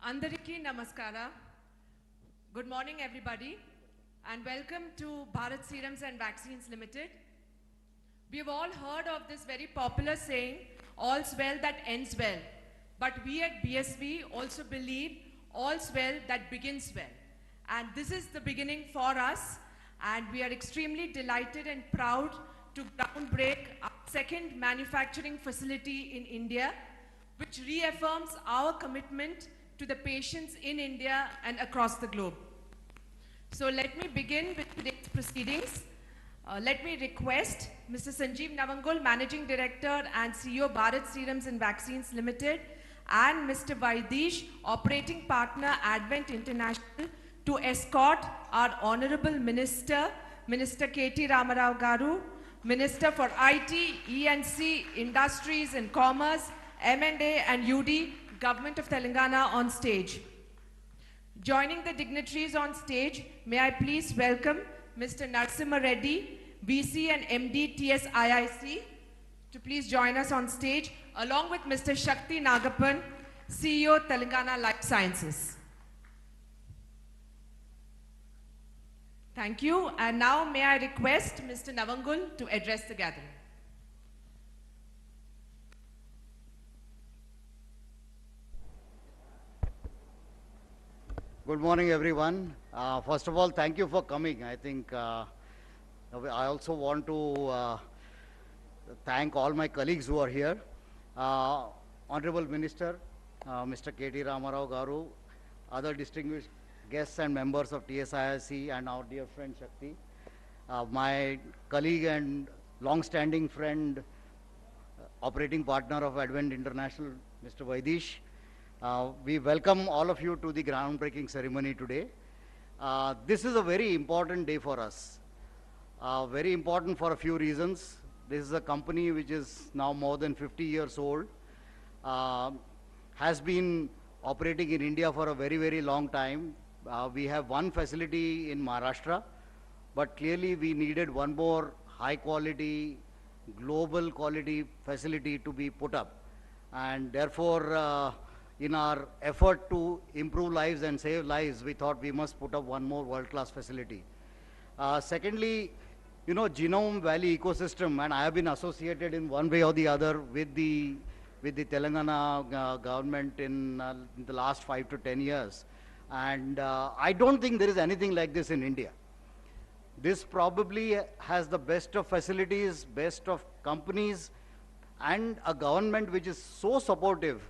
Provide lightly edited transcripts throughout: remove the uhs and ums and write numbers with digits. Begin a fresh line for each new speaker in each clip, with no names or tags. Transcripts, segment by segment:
Andariki Namaskara. Good morning, everybody, and welcome to Bharat Serums and Vaccines Limited. We've all heard of this very popular saying, all's well that ends well. But we at BSV also believe all's well that begins well. And this is the beginning for us, and we are extremely delighted and proud to groundbreak our second manufacturing facility in India, which reaffirms our commitment to the patients in India and across the globe. So let me begin with today's proceedings. Let me request Mr. Sanjeev Navangul, Managing Director and CEO, Bharat Serums and Vaccines Limited, and Mr. Vaidish, Operating Partner, Advent International, to escort our Honorable Minister, Minister KT Ramarao Garu, Minister for IT, E&C, Industries and Commerce, M&A and UD, Government of Telangana on stage. Joining the dignitaries on stage, may I please welcome Mr. Narasimha Reddy, VC and MD TSIIC, to please join us on stage, along with Mr. Shakti Nagappan, CEO Telangana Life Sciences. Thank you. And now may I request Mr. Navangul to address the gathering.
Good morning, everyone. First of all, thank you for coming. I think I also want to thank all my colleagues who are here. Honorable Minister, Mr. KT Ramarao Garu, other distinguished guests and members of TSIIC, and our dear friend Shakti, my colleague and long-standing friend, operating partner of Advent International, Mr. Vaidish. We welcome all of you to the groundbreaking ceremony today. This is a very important day for us. Very important for a few reasons. This is a company which is now more than 50 years old, has been operating in India for a very, very long time. We have one facility in Maharashtra, but clearly we needed one more high quality, global quality facility to be put up. And therefore, in our effort to improve lives and save lives, we thought we must put up one more world-class facility. Secondly, you know, Genome Valley ecosystem, and I have been associated in one way or the other with the Telangana government in the last 5 to 10 years. And I don't think there is anything like this in India. This probably has the best of facilities, best of companies, and a government which is so supportive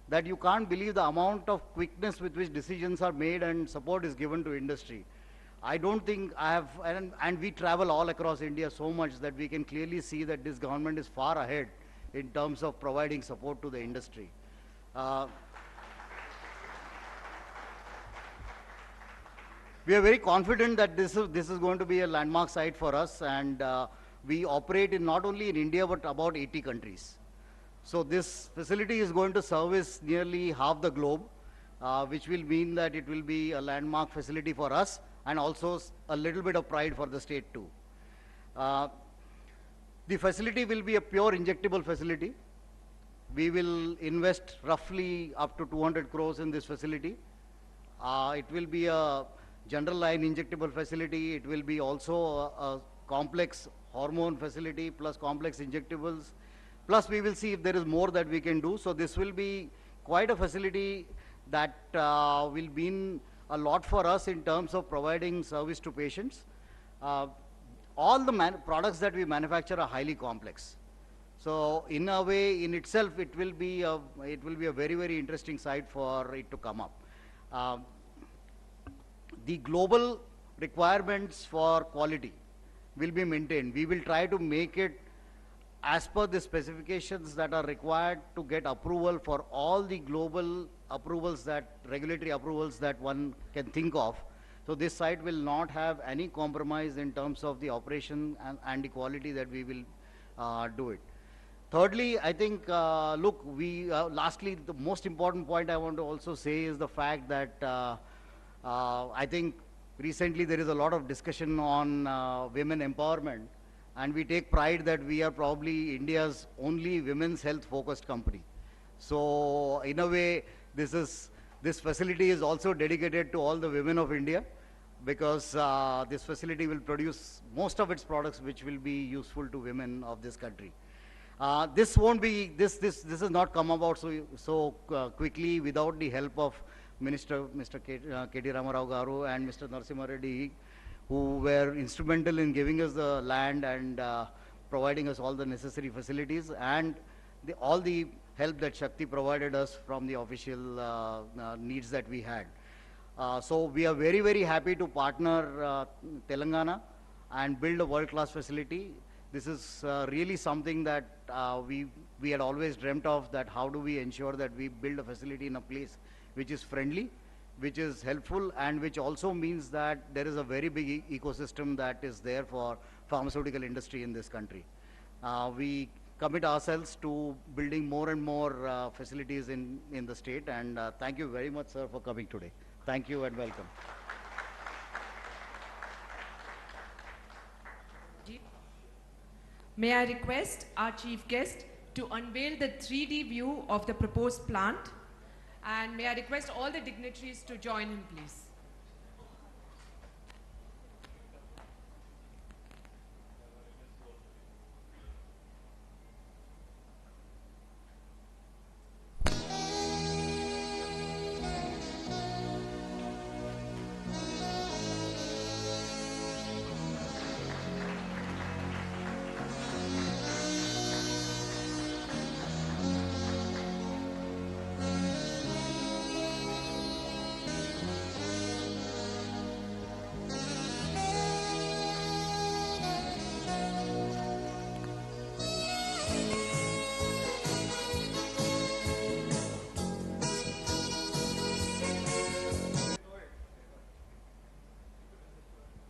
that you can't believe the amount of quickness with which decisions are made and support is given to industry. I don't think I have, and we travel all across India so much that we can clearly see that this government is far ahead in terms of providing support to the industry. We are very confident that this is going to be a landmark site for us, and we operate in not only in India but about 80 countries. So this facility is going to service nearly half the globe, which will mean that it will be a landmark facility for us and also a little bit of pride for the state too. The facility will be a pure injectable facility. We will invest roughly up to 200 crores in this facility. It will be a general line injectable facility. It will be also a complex hormone facility plus complex injectables. Plus, we will see if there is more that we can do. So this will be quite a facility that will mean a lot for us in terms of providing service to patients. All the products that we manufacture are highly complex. So in a way, in itself, it will be a very, very interesting site for it to come up. The global requirements for quality will be maintained. We will try to make it as per the specifications that are required to get approval for all the global approvals, regulatory approvals that one can think of. So this site will not have any compromise in terms of the operation and the quality that we will do it. Thirdly, I think, look, lastly, the most important point I want to also say is the fact that I think recently there is a lot of discussion on women empowerment. And we take pride that we are probably India's only women's health focused company. So in a way, this is This facility is also dedicated to all the women of India because this facility will produce most of its products which will be useful to women of this country. This won't be, this has not come about so quickly without the help of Mr. KTR Garu and Mr. Narasimha Reddy, who were instrumental in giving us the land and providing us all the necessary facilities and all the help that Shakti provided us from the official needs that we had. So we are very, very happy to partner Telangana and build a world-class facility. This is really something that we had always dreamt of, that how do we ensure that we build a facility in a place which is friendly, which is helpful, and which also means that there is a very big ecosystem that is there for pharmaceutical industry in this country. We commit ourselves to building more and more facilities in the state, and thank you very much, sir, for coming today. Thank you and welcome.
May I request our chief guest to unveil the 3D view of the proposed plant, and may I request all the dignitaries to join him, please.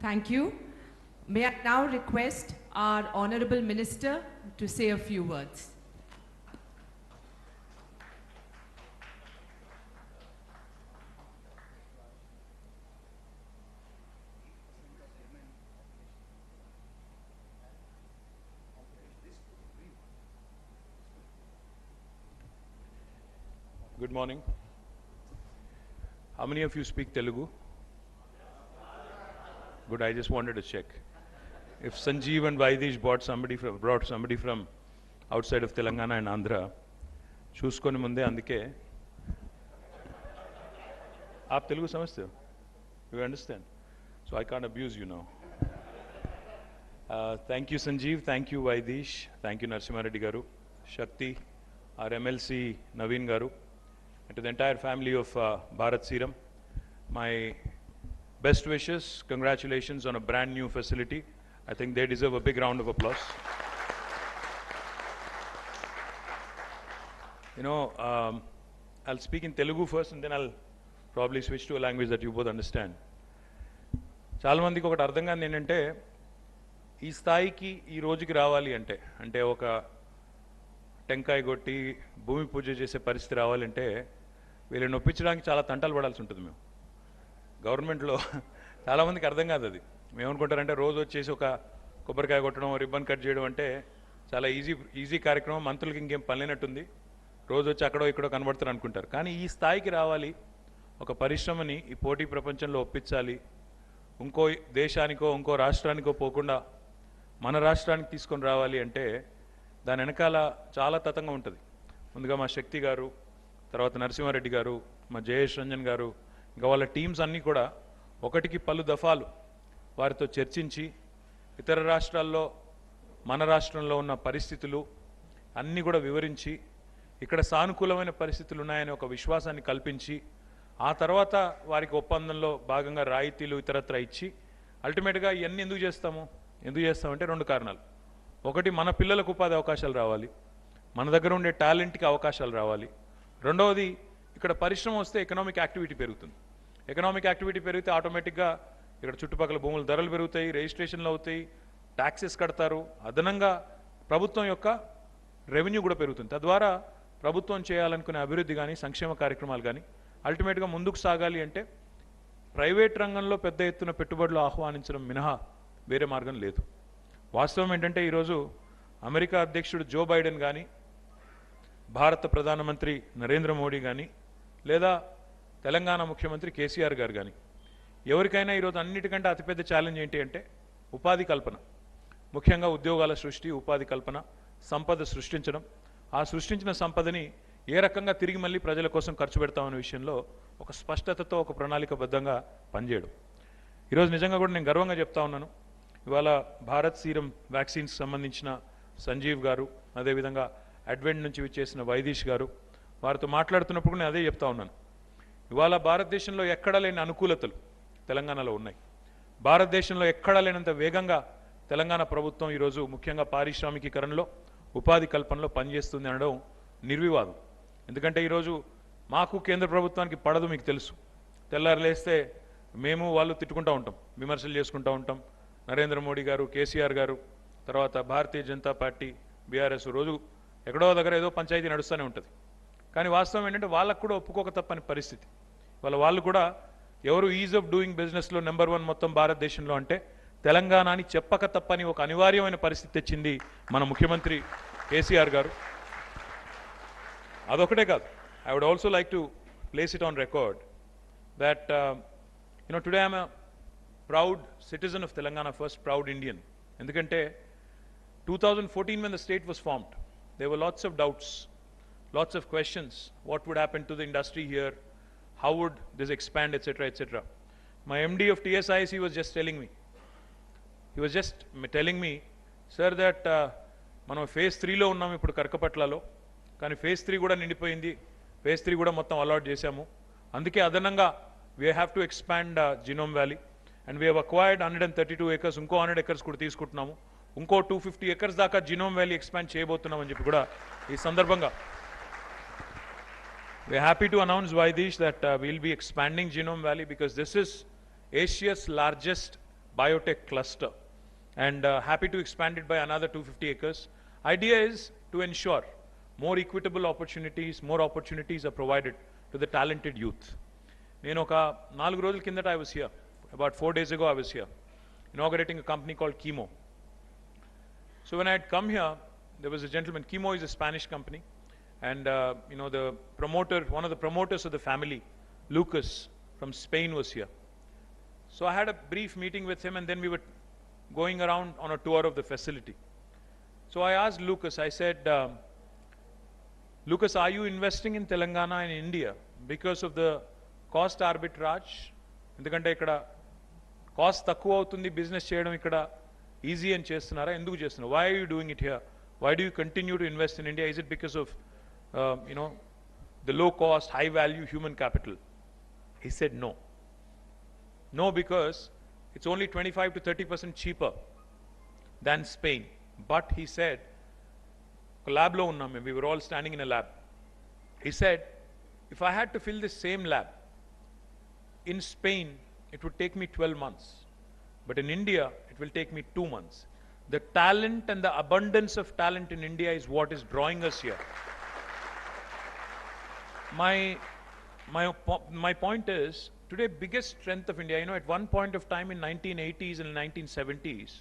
Thank you. May I now request our Honorable Minister to say a few words.
Good morning. How many of you speak Telugu? Good, I just wanted to check. If Sanjeev and Vaidish brought somebody from outside of Telangana and Andhra, చూసుకొని ముందే అందుకే आप तेलुगु समझते हो? You understand? So I can't abuse you now. Thank you Sanjeev, thank you Vaidish, thank you Narasimha Reddy garu, Shakti, our MLC Naveen garu, and to the entire family of Bharat Serum, my best wishes, congratulations on a brand new facility. I think they deserve a big round of applause. You know, I'll speak in Telugu first and then I'll probably switch to a language that you both understand. చాలా మందికి ఒకటి అర్థం కాదు ఏంటంటే ఈ స్థాయికి ఈ రోజుకి రావాలి అంటే ఒక టెంకాయ కొట్టి భూమి పూజ చేసే పరిస్థితి రావాలంటే వీళ్ళని ఒప్పించడానికి చాలా తంటాలు పడాల్సి ఉంటుంది. మేము గవర్నమెంట్లో చాలామందికి అర్థం కాదు అది. మేమనుకుంటారంటే రోజు వచ్చేసి ఒక కొబ్బరికాయ కొట్టడం, రిబ్బన్ కట్ చేయడం అంటే చాలా ఈజీ కార్యక్రమం, మంత్రులకి ఇంకేం పని లేనట్టుంది, రోజు వచ్చి అక్కడో ఇక్కడో కనబడుతారు అనుకుంటారు. కానీ ఈ స్థాయికి రావాలి, ఒక పరిశ్రమని ఈ పోటీ ప్రపంచంలో ఒప్పించాలి, ఇంకో దేశానికో ఇంకో రాష్ట్రానికో పోకుండా మన రాష్ట్రానికి తీసుకొని రావాలి అంటే దాని వెనకాల చాలా తతంగా ఉంటుంది. ముందుగా మా శక్తి గారు, తర్వాత నరసింహారెడ్డి గారు, మా జయేష్ రంజన్ గారు, ఇంకా వాళ్ళ టీమ్స్ అన్నీ కూడా ఒకటికి పలు దఫాలు వారితో చర్చించి ఇతర రాష్ట్రాల్లో మన రాష్ట్రంలో ఉన్న పరిస్థితులు అన్నీ కూడా వివరించి ఇక్కడ సానుకూలమైన పరిస్థితులు ఉన్నాయని ఒక విశ్వాసాన్ని కల్పించి ఆ తర్వాత వారికి ఒప్పందంలో భాగంగా రాయితీలు ఇతరత్ర ఇచ్చి అల్టిమేట్గా ఇవన్నీ ఎందుకు చేస్తామంటే రెండు కారణాలు. ఒకటి, మన పిల్లలకు ఉపాధి అవకాశాలు రావాలి, మన దగ్గర ఉండే టాలెంట్కి అవకాశాలు రావాలి. రెండవది, ఇక్కడ పరిశ్రమ వస్తే ఎకనామిక్ యాక్టివిటీ పెరుగుతుంది. ఎకనామిక్ యాక్టివిటీ పెరిగితే ఆటోమేటిక్గా ఇక్కడ చుట్టుపక్కల భూముల ధరలు పెరుగుతాయి, రిజిస్ట్రేషన్లు అవుతాయి, ట్యాక్సెస్ కడతారు, అదనంగా ప్రభుత్వం యొక్క రెవెన్యూ కూడా పెరుగుతుంది. తద్వారా ప్రభుత్వం చేయాలనుకునే అభివృద్ధి కానీ సంక్షేమ కార్యక్రమాలు కానీ అల్టిమేట్గా ముందుకు సాగాలి అంటే ప్రైవేట్ రంగంలో పెద్ద ఎత్తున పెట్టుబడులు ఆహ్వానించడం మినహా వేరే మార్గం లేదు. వాస్తవం ఏంటంటే ఈరోజు అమెరికా అధ్యక్షుడు జో బైడెన్ కానీ, భారత ప్రధానమంత్రి నరేంద్ర మోడీ కానీ, లేదా తెలంగాణ ముఖ్యమంత్రి కేసీఆర్ గారు కానీ ఎవరికైనా ఈరోజు అన్నిటికంటే అతిపెద్ద ఛాలెంజ్ ఏంటి అంటే ఉపాధి కల్పన, ముఖ్యంగా ఉద్యోగాల సృష్టి, ఉపాధి కల్పన, సంపద సృష్టించడం. ఆ సృష్టించిన సంపదని ఏ రకంగా తిరిగి మళ్ళీ ప్రజల కోసం ఖర్చు పెడతామనే విషయంలో ఒక స్పష్టతతో ఒక ప్రణాళికబద్ధంగా పనిచేయడం. ఈరోజు నిజంగా కూడా నేను గర్వంగా చెప్తా ఉన్నాను. ఇవాళ భారత్ సీరం వ్యాక్సిన్స్ సంబంధించిన సంజీవ్ గారు, అదేవిధంగా అడ్వెంట్ నుంచి విచ్చేసిన వైదీష్ గారు, వారితో మాట్లాడుతున్నప్పుడు నేను అదే చెప్తా ఉన్నాను. ఇవాళ భారతదేశంలో ఎక్కడా లేని అనుకూలతలు తెలంగాణలో ఉన్నాయి. భారతదేశంలో ఎక్కడా లేనంత వేగంగా తెలంగాణ ప్రభుత్వం ఈరోజు ముఖ్యంగా పారిశ్రామికీకరణలో, ఉపాధి కల్పనలో పనిచేస్తుంది అనడం నిర్వివాదం. ఎందుకంటే ఈరోజు మాకు కేంద్ర ప్రభుత్వానికి పడదు, మీకు తెలుసు. తెల్లారు లేస్తే మేము వాళ్ళు తిట్టుకుంటూ ఉంటాం, విమర్శలు చేసుకుంటూ ఉంటాం. నరేంద్ర మోడీ గారు, కేసీఆర్ గారు, తర్వాత భారతీయ జనతా పార్టీ, బీఆర్ఎస్ రోజు ఎక్కడో దగ్గర ఏదో పంచాయతీ నడుస్తూనే ఉంటుంది. కానీ వాస్తవం ఏంటంటే వాళ్ళకు కూడా ఒప్పుకోక తప్పని పరిస్థితి. వాళ్ళు కూడా ఎవరు ఈజ్ ఆఫ్ డూయింగ్ బిజినెస్లో నెంబర్ 1 మొత్తం భారతదేశంలో అంటే తెలంగాణ అని చెప్పక తప్పని ఒక అనివార్యమైన పరిస్థితి తెచ్చింది మన ముఖ్యమంత్రి కేసీఆర్ గారు. అదొకటే కాదు, I would also like to place it on record that today I'm a proud citizen of Telangana, first proud Indian. Endukante 2014 when the state was formed, there were lots of doubts, lots of questions. What would happen to the industry here? How would this expand, etc., etc. My MD of TSIC was just telling me, sir, that మనం phase 3లో ఉన్నాం ఇప్పుడు కర్కపట్లలో, కానీ phase 3 కూడా నిండిపోయింది, phase 3 కూడా మొత్తం allot చేశాము. అందుకే అదనంగా we have to expand Genome Valley and we have acquired 132 acres, ఇంకో 100 acres కూడా తీసుకుంటున్నాము, ఇంకో 250 acres దాకా Genome Valley expand చేయబోతున్నాం అని చెప్పి కూడా ఈ సందర్భంగా we are happy to announce, Vaidish, that we'll be expanding Genome Valley because this is Asia's largest biotech cluster, and happy to expand it by another 250 acres. Idea is to ensure more equitable opportunities, more opportunities are provided to the talented youth. నేను ఒక 4 రోజుల కిందట I was here, about 4 days ago I was here, inaugurating a company called Chemo. So when I had come here, there was a gentleman. Chemo is a Spanish company, and the promoter, one of the promoters of the family, Lucas from Spain, was here. So I had a brief meeting with him, and then we were going around on a tour of the facility. So I asked Lucas, I said, Lucas, are you investing in Telangana and India because of the cost arbitrage? ఎందుకంటే ఇక్కడ cost తక్కువ అవుతుంది business చేయడం, ఇక్కడ easy అని చేస్తున్నారా, ఎందుకు చేస్తున్నారు? Why are you doing it here? Why do you continue to invest in India? Is it because of the low cost, high value human capital? He said no. No, because it's only 25 to 30% cheaper than Spain. But he said, lab lo unnam, we were all standing in a lab. He said, if I had to fill this same lab in Spain, it would take me 12 months. But in India, it will take me 2 months. The talent and the abundance of talent in India is what is drawing us here. My point is, today biggest strength of India, at one point of time in 1980s and 1970s,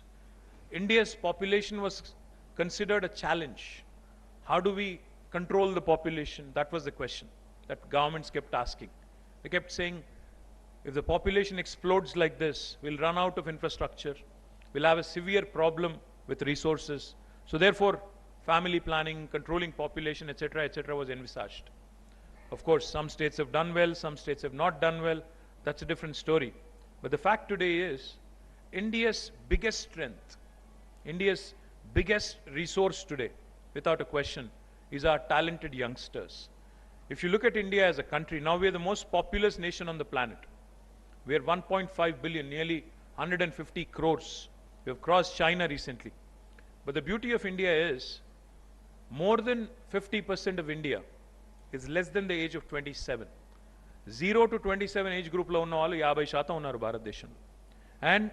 India's population was considered a challenge. How do we control the population? That was the question that governments kept asking. They kept saying, if the population explodes like this, we'll run out of infrastructure, we'll have a severe problem with resources. So therefore, family planning, controlling population, etc., etc., was envisaged. Of course, some states have done well, some states have not done well. That's a different story. But the fact today is, India's biggest strength, India's biggest resource today, without a question, is our talented youngsters. If you look at India as a country, now we are the most populous nation on the planet. We are 1.5 billion, nearly 150 crores. We have crossed China recently. But the beauty of India is, more than 50% of India is less than the age of 27. 0 to 27 age group lo unna vallu 50% unnaru Bharatdeshamlo. And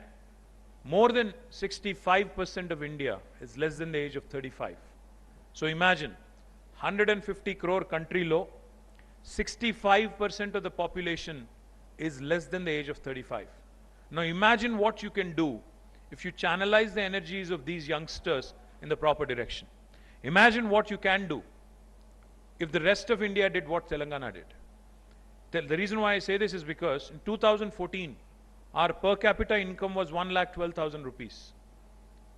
more than 65% of India is less than the age of 35. So imagine, 150 crore country lo, 65% of the population is less than the age of 35. Now imagine what you can do if you channelize the energies of these youngsters in the proper direction. Imagine what you can do if the rest of India did what Telangana did. The reason why I say this is because in 2014, our per capita income was 1,12,000 rupees,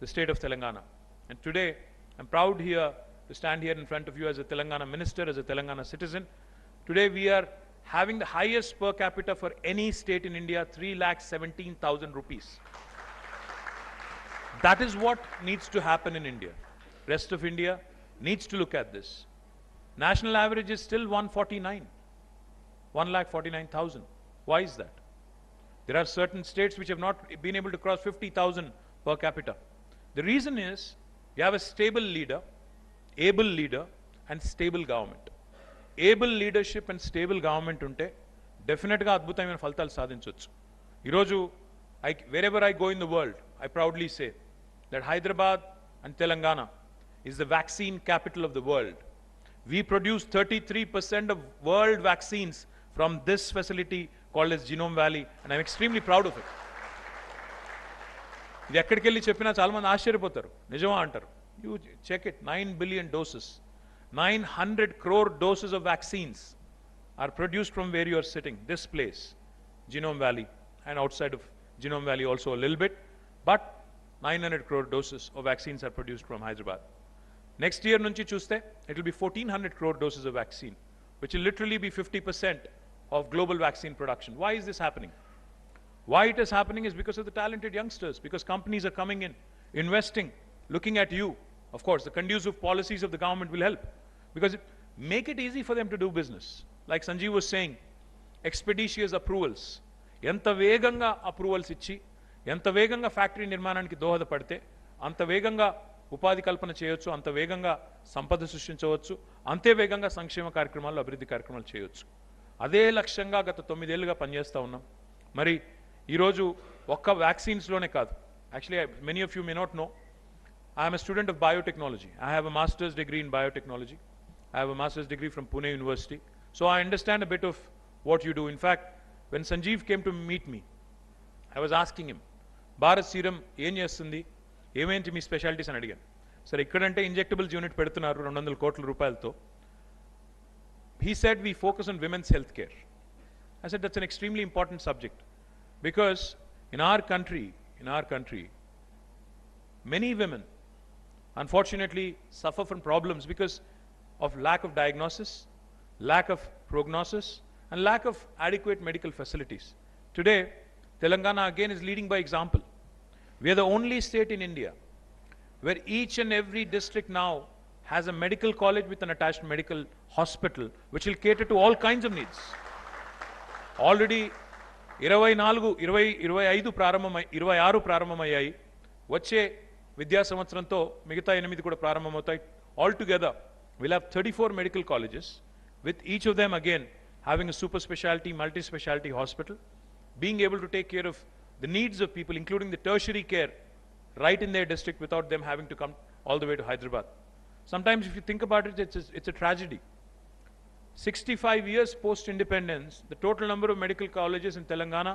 the state of Telangana. And today, I'm proud here to stand here in front of you as a Telangana minister, as a Telangana citizen. Today, we are having the highest per capita for any state in India, 3,17,000 rupees. That is what needs to happen in India. Rest of India needs to look at this. National average is still 149. 1,49,000. Why is that? There are certain states which have not been able to cross 50,000 per capita. The reason is you have a stable leader, able leader, and stable government. Able leadership and stable government unte definitely adbhutamaina faltalu sadhinchochu. Iroju wherever I go in the world, I proudly say that Hyderabad and Telangana is the vaccine capital of the world. We produce 33% of world vaccines from this facility called as Genome Valley, and I'm extremely proud of it. ఇది ఎక్కడికి వెళ్ళి చెప్పినా చాలా మంది ఆశ్చర్యపోతారు, నిజమా అంటారు. You check it, 9 billion doses, 900 crore doses of vaccines are produced from where you are sitting, this place, Genome Valley, and outside of Genome Valley also a little bit, but 900 crore doses of vaccines are produced from Hyderabad. Next year nunchi chuste, it will be 1,400 crore doses of vaccine, which will literally be 50% of global vaccine production. Why is this happening? Why it is happening is because of the talented youngsters, because companies are coming in, investing, looking at you. Of course, the conducive policies of the government will help, because make it easy for them to do business. Like Sanjeev was saying, expeditious approvals. Enta veganga approvals ichi, enta veganga factory nirmananiki dohada padte, anta veganga ఉపాధి కల్పన చేయొచ్చు, అంత వేగంగా సంపద సృష్టించవచ్చు, అంతే వేగంగా సంక్షేమ కార్యక్రమాలు, అభివృద్ధి కార్యక్రమాలు చేయొచ్చు. అదే లక్ష్యంగా గత 9 ఏళ్లుగా పనిచేస్తూ ఉన్నాం. మరి ఈరోజు ఒక్క వ్యాక్సిన్స్లోనే కాదు, actually many of you may not know, I'm a student of biotechnology. I have a master's degree in biotechnology. I have a master's degree from Pune University. So I understand a bit of what you do. In fact when Sanjeev came to meet me, I was asking him, Bharat serum ఏం చేస్తుంది, ఏమేంటి మీ specialities అని అడిగాను. సరే ఇక్కడంటే injectables unit పెడుతున్నారు 200 కోట్ల రూపాయలతో. He said we focus on women's health care. I said that's an extremely important subject, because in our country, many women unfortunately suffer from problems because of lack of diagnosis, lack of prognosis, and lack of adequate medical facilities. Today, Telangana again is leading by example. We are the only state in India where each and every district now has a medical college with an attached medical hospital, which will cater to all kinds of needs. Already 25 ప్రారంభమయ్యాయి. వచ్చే విద్యా సంవత్సరంతో మిగతా 8 కూడా ప్రారంభమవుతాయి. Altogether, we'll have 34 medical colleges, with each of them again having a super specialty, multi-specialty hospital, being able to take care of the needs of people, including the tertiary care, right in their district without them having to come all the way to Hyderabad. Sometimes if you think about it, it's a tragedy. 65 years post-independence, the total number of medical colleges in Telangana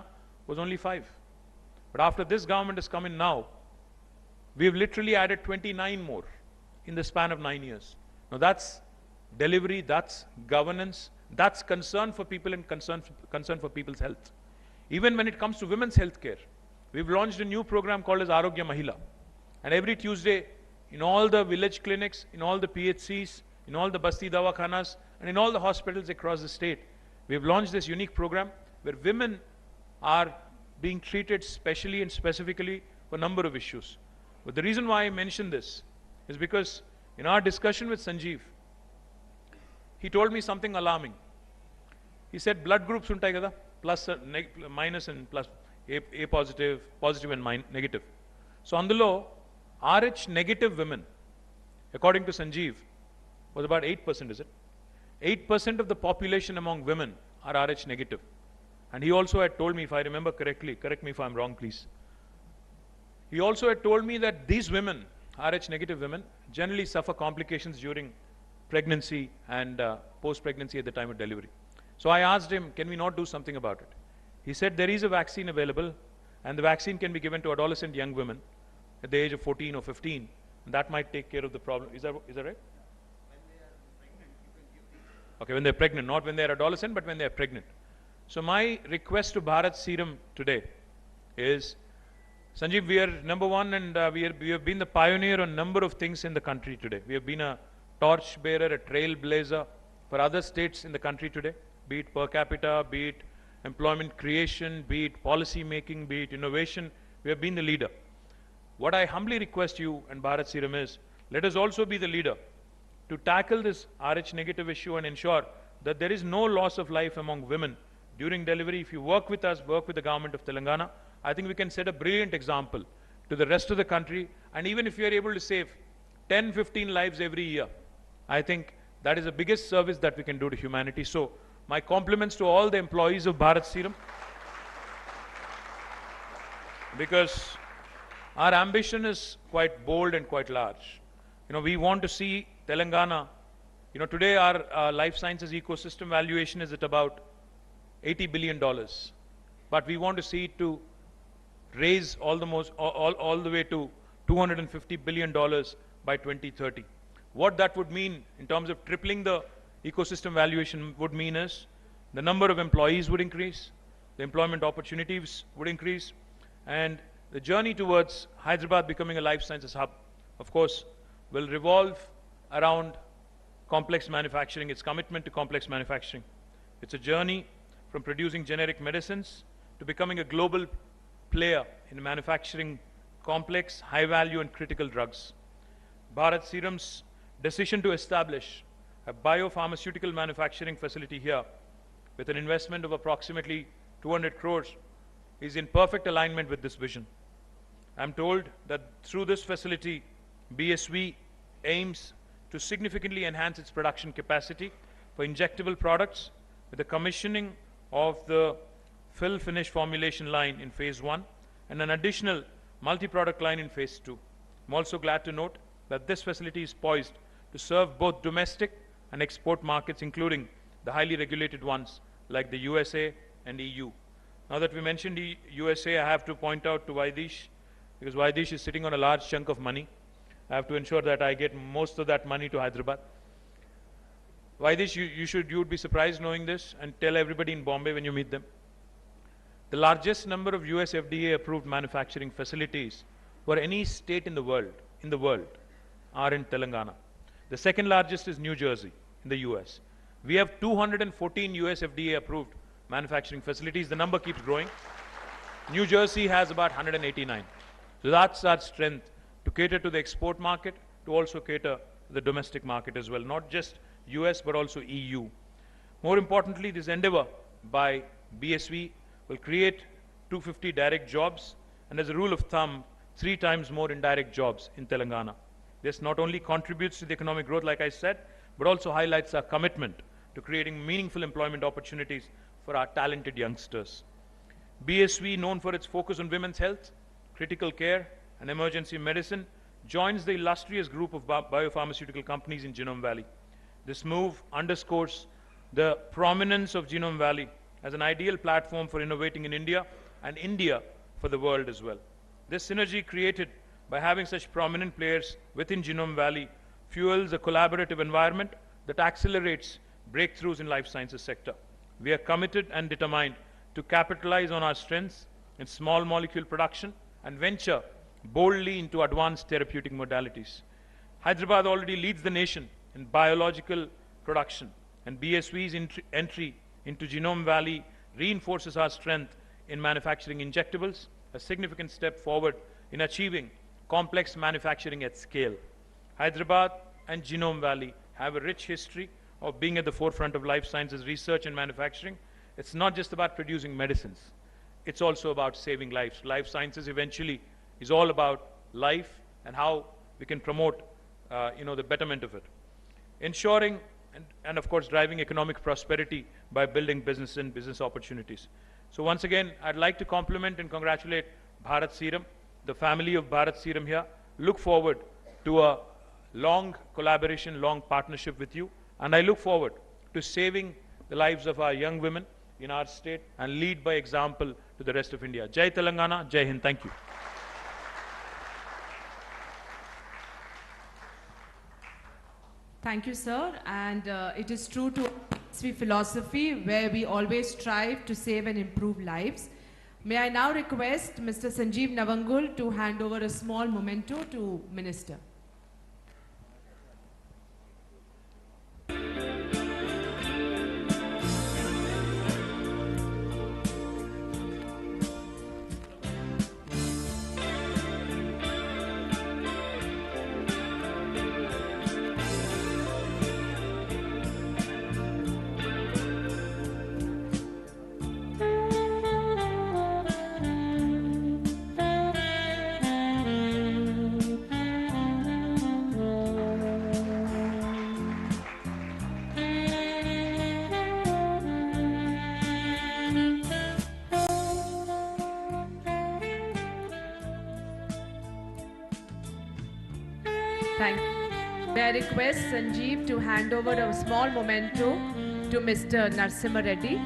was only 5. But after this government has come in now, we've literally added 29 more in the span of 9 years. Now that's delivery, that's governance, that's concern for people and concern for people's health. Even when it comes to women's health care, we've launched a new program called as Arogya Mahila. And every Tuesday, in all the village clinics, in all the PHCs, in all the Basti Dawakhanas, and in all the hospitals across the state, we've launched this unique program where women are being treated specially and specifically for a number of issues. But the reason why I mention this is because in our discussion with Sanjeev, he told me something alarming. He said blood groups untai kada, plus, minus and plus, A positive, positive and negative. So అందులో RH negative women, according to Sanjeev, was about 8%, is it? 8% of the population among women are RH negative. And he also had told me, if I remember correctly, correct me if I'm wrong please, he also had told me that these women, RH negative women, generally suffer complications during pregnancy and post-pregnancy at the time of delivery. So I asked him, can we not do something about it? He said there is a vaccine available, and the vaccine can be given to adolescent young women at the age of 14 or 15, and that might take care of the problem. Is that right? When they are pregnant, you can give these. Okay, when they're pregnant, not when they're adolescent, but when they're pregnant. So my request to Bharat Serum today is, Sanjeev, we are number one, and we have been the pioneer on a number of things in the country today. We have been a torch bearer, a trailblazer for other states in the country today, be it per capita, be it employment creation, be it policy making, be it innovation. We have been the leader. What I humbly request you and Bharat Serum is, let us also be the leader to tackle this RH negative issue and ensure that there is no loss of life among women during delivery. If you work with us, work with the government of Telangana, I think we can set a brilliant example to the rest of the country. And even if you are able to save 10, 15 lives every year, I think that is the biggest service that we can do to humanity. So my compliments to all the employees of Bharat Serum, because our ambition is quite bold and quite large. You know, we want to see Telangana, you know, today our life sciences ecosystem valuation is at about $80 billion. But we want to see it to raise all the way to $250 billion by 2030. What that would mean in terms of tripling the ecosystem valuation would mean is the number of employees would increase, the employment opportunities would increase, and the journey towards Hyderabad becoming a life sciences hub, of course, will revolve around complex manufacturing, its commitment to complex manufacturing. It's a journey from producing generic medicines to becoming a global player in manufacturing complex, high-value and critical drugs. Bharat Serum's decision to establish a biopharmaceutical manufacturing facility here with an investment of approximately 200 crores is in perfect alignment with this vision. I'm told that through this facility, BSV aims to significantly enhance its production capacity for injectable products with the commissioning of the fill-finish formulation line in phase 1 and an additional multi-product line in phase 2. I'm also glad to note that this facility is poised to serve both domestic and export markets, including the highly regulated ones like the USA and EU. Now that we mentioned the USA, I have to point out to Vaidish, because Vaidish is sitting on a large chunk of money. I have to ensure that I get most of that money to Hyderabad. Vaidish, you would be surprised knowing this, and tell everybody in Bombay when you meet them. The largest number of US FDA approved manufacturing facilities for any state in the world are in Telangana. The second largest is New Jersey in the US. We have 214 US FDA approved manufacturing facilities. The number keeps growing. New Jersey has about 189. So that's our strength to cater to the export market, to also cater to the domestic market as well, not just US but also EU. More importantly, this endeavor by BSV will create 250 direct jobs, and as a rule of thumb, 3 times more indirect jobs in Telangana. This not only contributes to the economic growth, like I said, but also highlights our commitment to creating meaningful employment opportunities for our talented youngsters. BSV, known for its focus on women's health, critical care, and emergency medicine, joins the illustrious group of biopharmaceutical companies in Genome Valley. This move underscores the prominence of Genome Valley as an ideal platform for innovating in India and India for the world as well. This synergy created by having such prominent players within Genome Valley fuels a collaborative environment that accelerates breakthroughs in life sciences sector. We are committed and determined to capitalize on our strengths in small molecule production and venture boldly into advanced therapeutic modalities. Hyderabad already leads the nation in biological production, and BSV's entry into Genome Valley reinforces our strength in manufacturing injectables, a significant step forward in achieving complex manufacturing at scale. Hyderabad and Genome Valley have a rich history of being at the forefront of life sciences research and manufacturing. It's not just about producing medicines. It's also about saving lives. Life sciences eventually is all about life and how we can promote the betterment of it. Ensuring and of course driving economic prosperity by building business and business opportunities. So once again, I'd like to compliment and congratulate Bharat Serum, the family of Bharat Serum here. Look forward to a long collaboration, long partnership with you, and I look forward to saving the lives of our young women in our state and lead by example to the rest of India. Jai Telangana, Jai Hind. Thank you.
Thank you, sir. And it is true to BSV philosophy, where we always strive to save and improve lives. May I now request Mr. Sanjeev Navangul to hand over a small memento to Minister. May I request Sanjeev to hand over a small memento to Mr. Narasimha Reddy.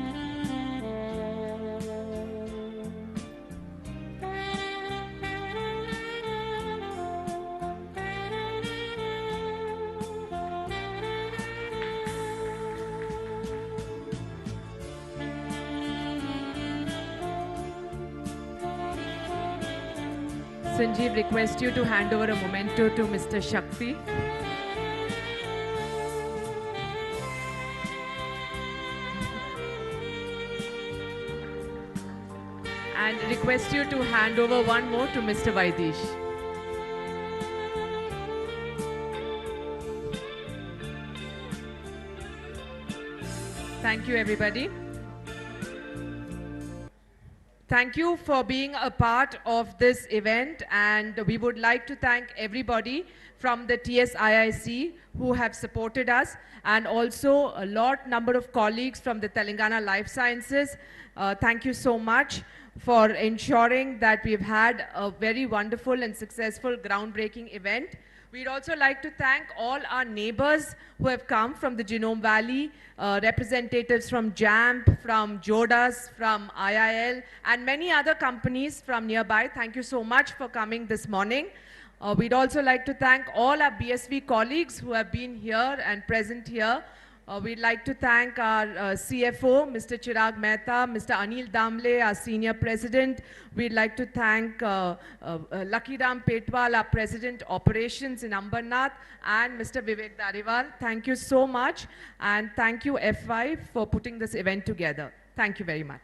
Sanjeev, request you to hand over a memento to Mr. Shakti. And request you to hand over one more to Mr. Vaidish. Thank you, everybody. Thank you for being a part of this event, and we would like to thank everybody from the TSIIC who have supported us, and also a number of colleagues from the Telangana Life Sciences. Thank you so much for ensuring that we've had a very wonderful and successful groundbreaking event. We'd also like to thank all our neighbors who have come from the Genome Valley, representatives from JAMP, from Jodas, from IIL, and many other companies from nearby. Thank you so much for coming this morning. We'd also like to thank all our BSV colleagues who have been here and present here. We'd like to thank our CFO, Mr. Chirag Mehta, Mr. Anil Damle, our Senior President. We'd like to thank Lucky Ram Petwal, our President Operations in Ambernath, and Mr. Vivek Dariwal. Thank you so much, and thank you F5 for putting this event together. Thank you very much.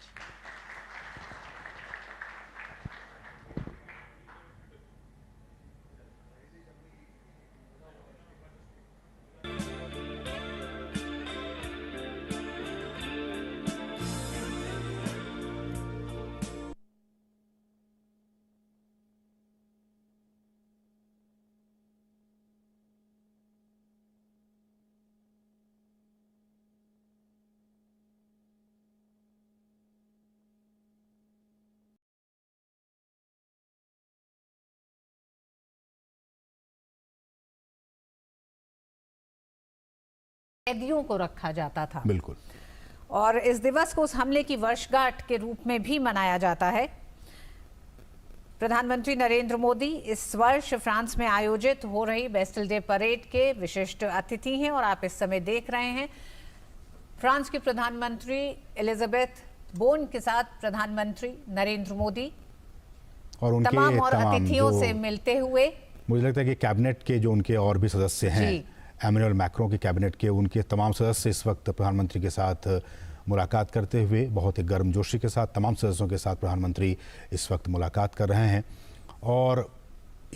कैदियों को रखा जाता था।
बिल्कुल।
और इस दिवस को उस हमले की वर्षगांठ के रूप में भी मनाया जाता है। प्रधानमंत्री नरेंद्र मोदी इस वर्ष फ्रांस में आयोजित हो रही बेस्टिल डे परेड के विशिष्ट अतिथि हैं और आप इस समय देख रहे हैं फ्रांस की प्रधानमंत्री एलिजाबेथ बोन के साथ प्रधानमंत्री नरेंद्र मोदी
और उनके
तमाम और अतिथियों से मिलते हुए।
मुझे लगता है कि कैबिनेट के जो उनके और भी सदस्य हैं, एमेनुअल मैक्रों के कैबिनेट के उनके तमाम सदस्य इस वक्त प्रधानमंत्री के साथ मुलाकात करते हुए बहुत ही गर्मजोशी के साथ तमाम सदस्यों के साथ प्रधानमंत्री इस वक्त मुलाकात कर रहे हैं। और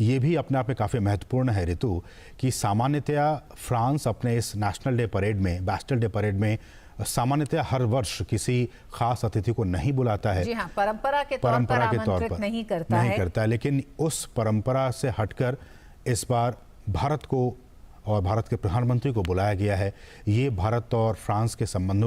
ये भी अपने आप में काफ़ी महत्वपूर्ण है ऋतु कि सामान्यतया फ्रांस अपने इस नेशनल डे परेड में, बेस्टिल डे परेड में सामान्यतया हर वर्ष किसी खास अतिथि को नहीं बुलाता है।
जी हाँ, परंपरा के तौर पर नहीं करता है,
लेकिन उस परंपरा से हटकर इस बार भारत को और भारत के प्रधानमंत्री को बुलाया गया है। ये भारत और फ्रांस के संबंधों